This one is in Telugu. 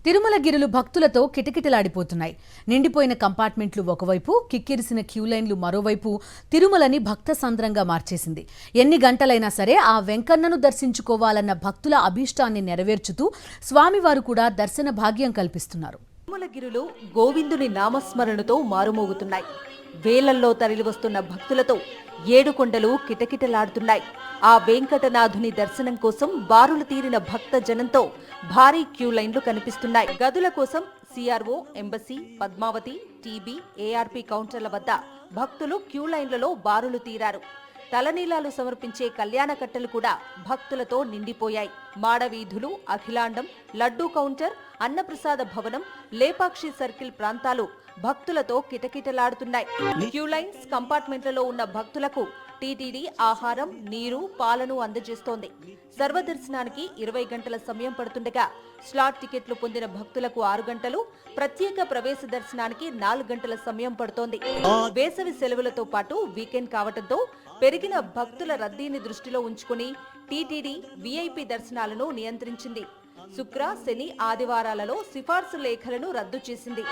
తిరుమలగిరులు భక్తులతో కిటకిటలాడిపోతున్నాయి. నిండిపోయిన కంపార్ట్మెంట్లు ఒకవైపు, కిక్కిరిసిన క్యూలైన్లు మరోవైపు తిరుమలని భక్త సంద్రంగా మార్చేసింది. ఎన్ని గంటలైనా సరే ఆ వెంకన్నను దర్శించుకోవాలన్న భక్తుల అభీష్టాన్ని నెరవేర్చుతూ స్వామివారు కూడా దర్శన భాగ్యం కల్పిస్తున్నారు. తిరుమలగిరులు గోవిందుని నామస్మరణతో మారుమోగుతున్నాయి. వేలల్లో తరలివస్తున్న భక్తులతో ఏడుకొండలు కిటకిటలాడుతున్నాయి. ఆ వెంకటనాథుని దర్శనం కోసం బారులు తీరిన భక్త జనంతో భారీ క్యూ లైన్లు కనిపిస్తున్నాయి. గదుల కోసం CRO, MBC, Padmavathi, TB, ARP కౌంటర్ల వద్ద భక్తులు క్యూ లైన్లలో బారులు తీరారు. తలనీలాలు సమర్పించే కళ్యాణ కట్టలు కూడా భక్తులతో నిండిపోయాయి. మాడవీధులు, అఖిలాండం, లడ్డూ కౌంటర్, అన్నప్రసాద భవనం, లేపాక్షి సర్కిల్ ప్రాంతాలు భక్తులతో కిటకిటలాడుతున్నాయి. క్యూ లైన్స్, కంపార్ట్మెంట్లలో ఉన్న భక్తులకు టీటీడీ ఆహారం, నీరు, పాలను అందజేస్తోంది. సర్వదర్శనానికి 20 గంటల సమయం పడుతుండగా స్లాట్ టికెట్లు పొందిన భక్తులకు 6 గంటలు, ప్రత్యేక ప్రవేశ దర్శనానికి 4 గంటల సమయం పడుతోంది. వేసవి సెలవులతో పాటు వీకెండ్ కావడంతో పెరిగిన భక్తుల రద్దీని దృష్టిలో ఉంచుకుని టీటీడీ వీఐపీ దర్శనాలను నియంత్రించింది. శుక్ర, శని, ఆదివారాలలో సిఫార్సు లేఖలను రద్దు చేసింది.